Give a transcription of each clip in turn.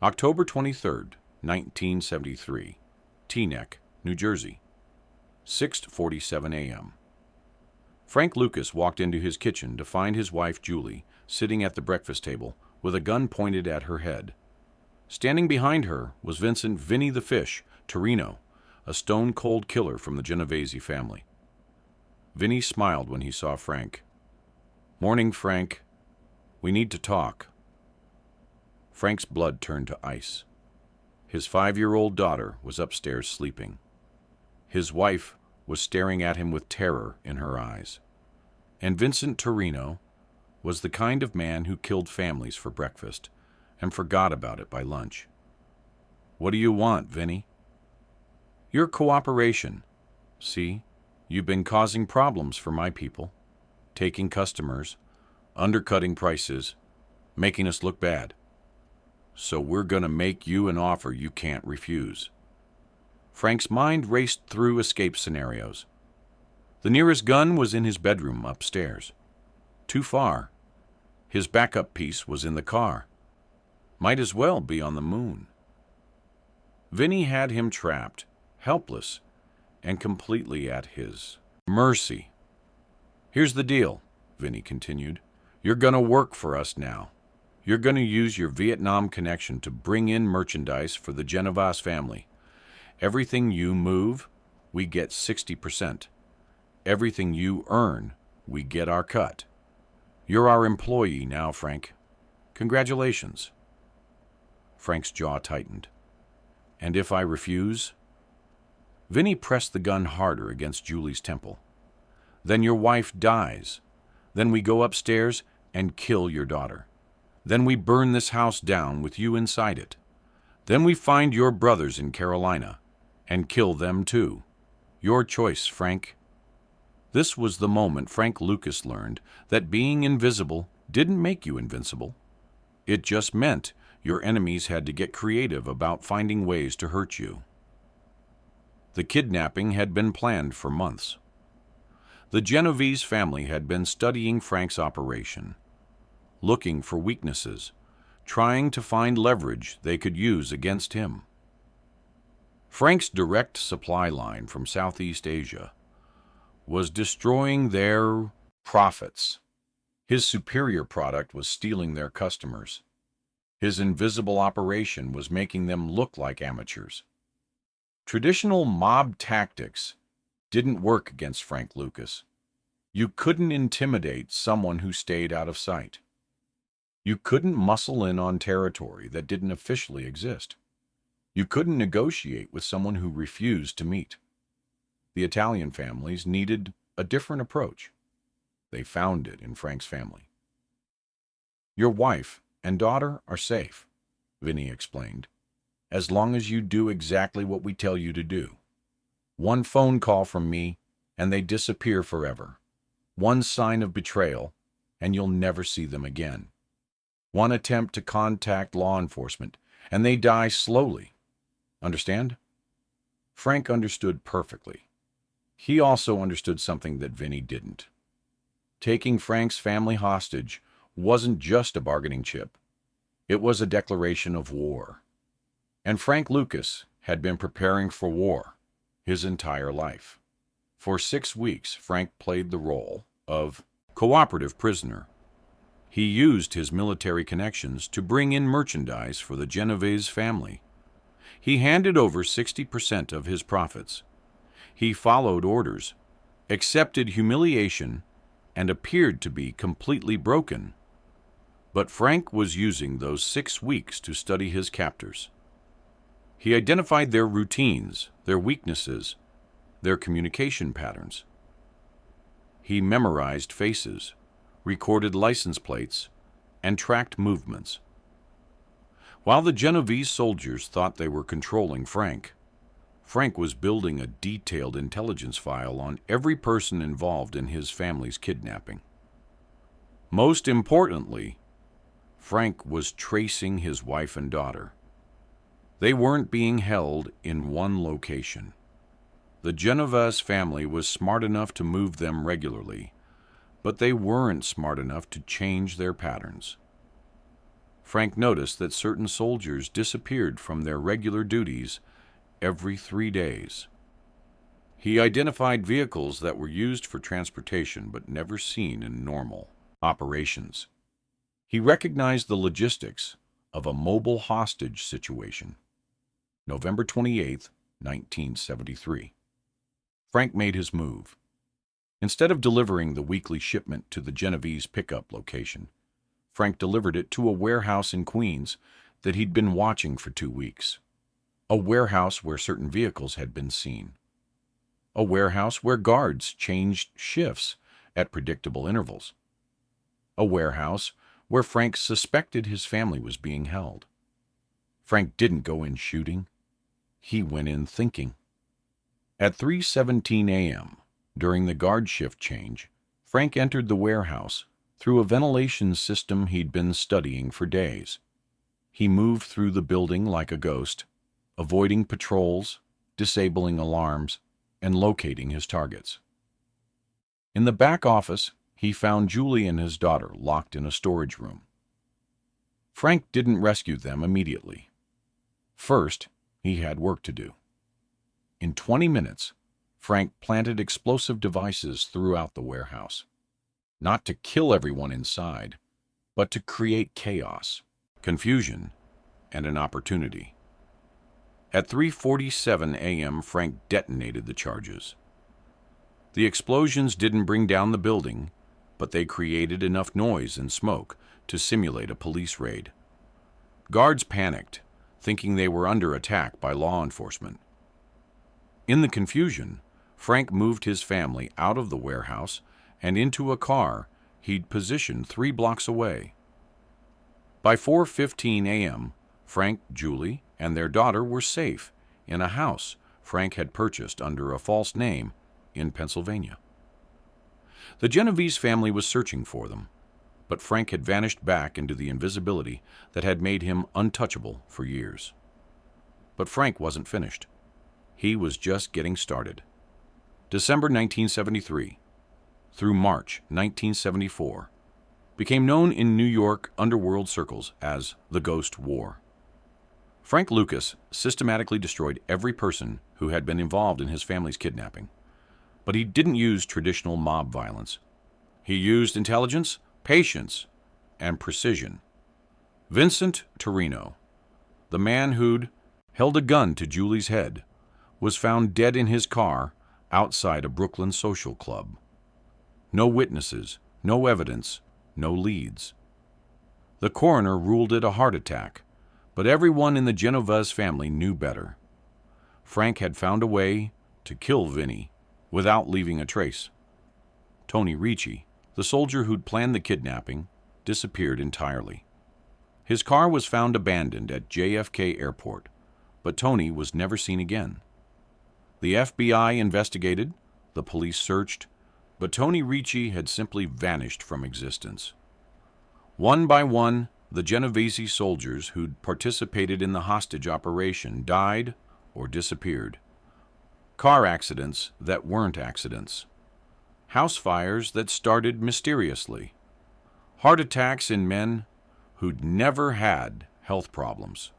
October 23rd, 1973, Teaneck, New Jersey, 6:47 a.m. Frank Lucas walked into his kitchen to find his wife Julie sitting at the breakfast table with a gun pointed at her head. Standing behind her was Vincent "Vinny the Fish" Torino, a stone-cold killer from the Genovese family. Vinny smiled when he saw Frank. "Morning, Frank. We need to talk." Frank's blood turned to ice. His 5-year-old daughter was upstairs sleeping. His wife was staring at him with terror in her eyes. And Vincent Torino was the kind of man who killed families for breakfast and forgot about it by lunch. "What do you want, Vinny?" "Your cooperation. See, you've been causing problems for my people, taking customers, undercutting prices, making us look bad. So we're going to make you an offer you can't refuse." Frank's mind raced through escape scenarios. The nearest gun was in his bedroom upstairs. Too far. His backup piece was in the car. Might as well be on the moon. Vinny had him trapped, helpless, and completely at his mercy. "Here's the deal," Vinny continued. "You're going to work for us now. You're going to use your Vietnam connection to bring in merchandise for the Genovese family. Everything you move, we get 60%. Everything you earn, we get our cut. You're our employee now, Frank. Congratulations." Frank's jaw tightened. "And if I refuse?" Vinny pressed the gun harder against Julie's temple. "Then your wife dies. Then we go upstairs and kill your daughter. Then we burn this house down with you inside it. Then we find your brothers in Carolina and kill them too. Your choice, Frank." This was the moment Frank Lucas learned that being invisible didn't make you invincible. It just meant your enemies had to get creative about finding ways to hurt you. The kidnapping had been planned for months. The Genovese family had been studying Frank's operation, looking for weaknesses, trying to find leverage they could use against him. Frank's direct supply line from Southeast Asia was destroying their profits. His superior product was stealing their customers. His invisible operation was making them look like amateurs. Traditional mob tactics didn't work against Frank Lucas. You couldn't intimidate someone who stayed out of sight. You couldn't muscle in on territory that didn't officially exist. You couldn't negotiate with someone who refused to meet. The Italian families needed a different approach. They found it in Frank's family. "Your wife and daughter are safe," Vinny explained, "as long as you do exactly what we tell you to do. One phone call from me, and they disappear forever. One sign of betrayal, and you'll never see them again. One attempt to contact law enforcement, and they die slowly. Understand?" Frank understood perfectly. He also understood something that Vinny didn't. Taking Frank's family hostage wasn't just a bargaining chip. It was a declaration of war. And Frank Lucas had been preparing for war his entire life. For 6 weeks, Frank played the role of cooperative prisoner. He used his military connections to bring in merchandise for the Genovese family. He handed over 60% of his profits. He followed orders, accepted humiliation, and appeared to be completely broken. But Frank was using those 6 weeks to study his captors. He identified their routines, their weaknesses, their communication patterns. He memorized faces, recorded license plates, and tracked movements. While the Genovese soldiers thought they were controlling Frank, Frank was building a detailed intelligence file on every person involved in his family's kidnapping. Most importantly, Frank was tracing his wife and daughter. They weren't being held in one location. The Genovese family was smart enough to move them regularly, but they weren't smart enough to change their patterns. Frank noticed that certain soldiers disappeared from their regular duties every 3 days. He identified vehicles that were used for transportation but never seen in normal operations. He recognized the logistics of a mobile hostage situation. November 28, 1973. Frank made his move. Instead of delivering the weekly shipment to the Genovese pickup location, Frank delivered it to a warehouse in Queens that he'd been watching for 2 weeks. A warehouse where certain vehicles had been seen. A warehouse where guards changed shifts at predictable intervals. A warehouse where Frank suspected his family was being held. Frank didn't go in shooting. He went in thinking. At 3:17 a.m., during the guard shift change, Frank entered the warehouse through a ventilation system he'd been studying for days. He moved through the building like a ghost, avoiding patrols, disabling alarms, and locating his targets. In the back office, he found Julie and his daughter locked in a storage room. Frank didn't rescue them immediately. First, he had work to do. In 20 minutes, Frank planted explosive devices throughout the warehouse. Not to kill everyone inside, but to create chaos, confusion, and an opportunity. At 3:47 a.m., Frank detonated the charges. The explosions didn't bring down the building, but they created enough noise and smoke to simulate a police raid. Guards panicked, thinking they were under attack by law enforcement. In the confusion, Frank moved his family out of the warehouse and into a car he'd positioned 3 blocks away. By 4:15 a.m., Frank, Julie, and their daughter were safe in a house Frank had purchased under a false name in Pennsylvania. The Genovese family was searching for them, but Frank had vanished back into the invisibility that had made him untouchable for years. But Frank wasn't finished. He was just getting started. December 1973 through March 1974 became known in New York underworld circles as the Ghost War. Frank Lucas systematically destroyed every person who had been involved in his family's kidnapping. But he didn't use traditional mob violence. He used intelligence, patience, and precision. Vincent Torino, the man who'd held a gun to Julie's head, was found dead in his car outside a Brooklyn social club. No witnesses, no evidence, no leads. The coroner ruled it a heart attack, but everyone in the Genovese family knew better. Frank had found a way to kill Vinnie without leaving a trace. Tony Ricci, the soldier who'd planned the kidnapping, disappeared entirely. His car was found abandoned at JFK Airport, but Tony was never seen again. The FBI investigated, the police searched, but Tony Ricci had simply vanished from existence. One by one, the Genovese soldiers who'd participated in the hostage operation died or disappeared. Car accidents that weren't accidents. House fires that started mysteriously. Heart attacks in men who'd never had health problems.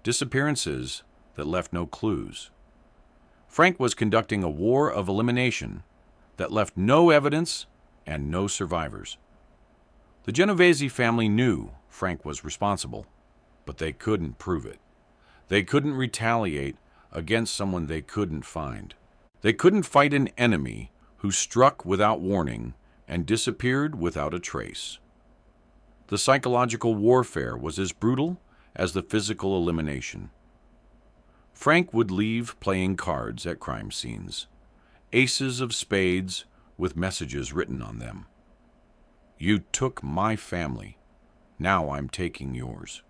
Disappearances that left no clues. Frank was conducting a war of elimination that left no evidence and no survivors. The Genovese family knew Frank was responsible, but they couldn't prove it. They couldn't retaliate against someone they couldn't find. They couldn't fight an enemy who struck without warning and disappeared without a trace. The psychological warfare was as brutal as the physical elimination. Frank would leave playing cards at crime scenes, aces of spades with messages written on them. You took my family. Now I'm taking yours.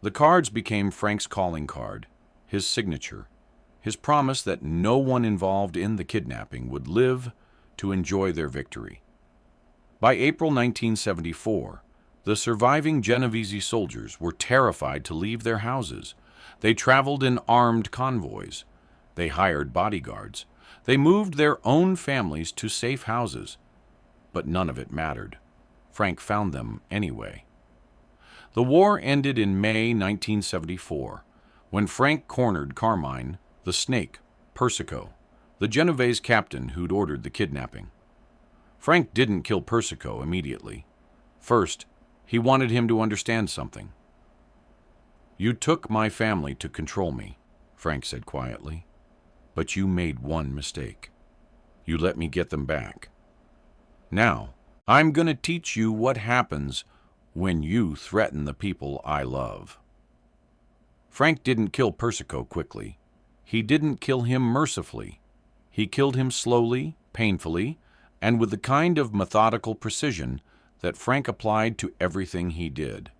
The cards became Frank's calling card, his signature, his promise that no one involved in the kidnapping would live to enjoy their victory. By April 1974, the surviving Genovese soldiers were terrified to leave their houses. They traveled in armed convoys. They hired bodyguards. They moved their own families to safe houses. But none of it mattered. Frank found them anyway. The war ended in May 1974, when Frank cornered Carmine, the snake, Persico, the Genovese captain who'd ordered the kidnapping. Frank didn't kill Persico immediately. First, he wanted him to understand something. "You took my family to control me," Frank said quietly, "but you made one mistake. You let me get them back. Now, I'm going to teach you what happens when you threaten the people I love." Frank didn't kill Persico quickly. He didn't kill him mercifully. He killed him slowly, painfully, and with the kind of methodical precision that Frank applied to everything he did.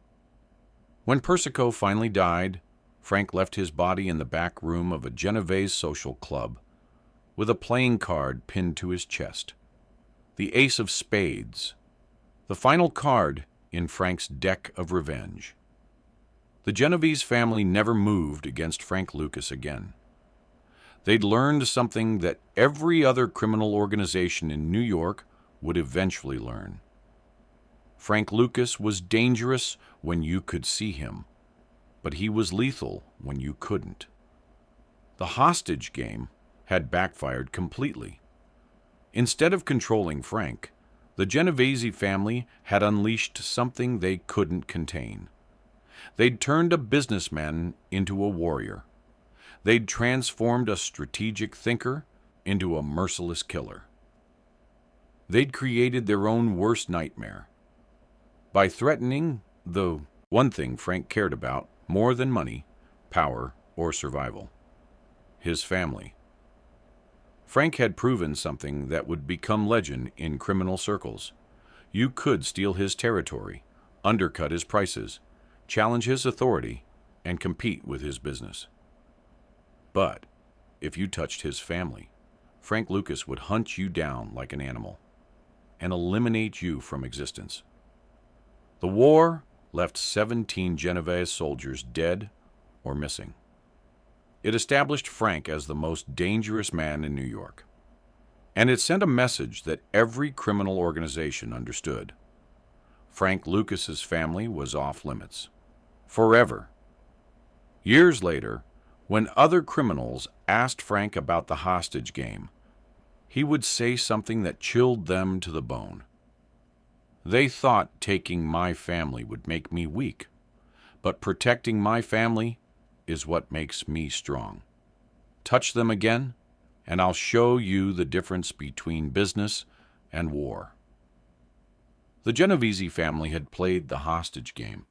When Persico finally died, Frank left his body in the back room of a Genovese social club, with a playing card pinned to his chest. The ace of spades, the final card in Frank's deck of revenge. The Genovese family never moved against Frank Lucas again. They'd learned something that every other criminal organization in New York would eventually learn. Frank Lucas was dangerous when you could see him, but he was lethal when you couldn't. The hostage game had backfired completely. Instead of controlling Frank, the Genovese family had unleashed something they couldn't contain. They'd turned a businessman into a warrior. They'd transformed a strategic thinker into a merciless killer. They'd created their own worst nightmare by threatening the one thing Frank cared about more than money, power, or survival: his family. Frank had proven something that would become legend in criminal circles. You could steal his territory, undercut his prices, challenge his authority, and compete with his business. But if you touched his family, Frank Lucas would hunt you down like an animal and eliminate you from existence. The war left 17 Genovese soldiers dead or missing. It established Frank as the most dangerous man in New York. And it sent a message that every criminal organization understood. Frank Lucas's family was off limits. Forever. Years later, when other criminals asked Frank about the hostage game, he would say something that chilled them to the bone. "They thought taking my family would make me weak, but protecting my family is what makes me strong. Touch them again, and I'll show you the difference between business and war." The Genovese family had played the hostage game.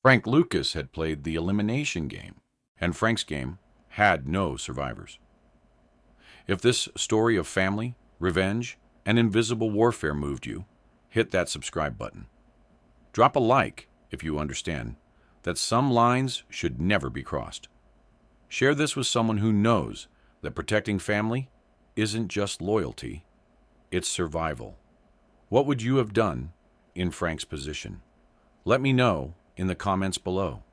Frank Lucas had played the elimination game, and Frank's game had no survivors. If this story of family, revenge, and invisible warfare moved you, hit that subscribe button. Drop a like if you understand that some lines should never be crossed. Share this with someone who knows that protecting family isn't just loyalty, it's survival. What would you have done in Frank's position? Let me know in the comments below.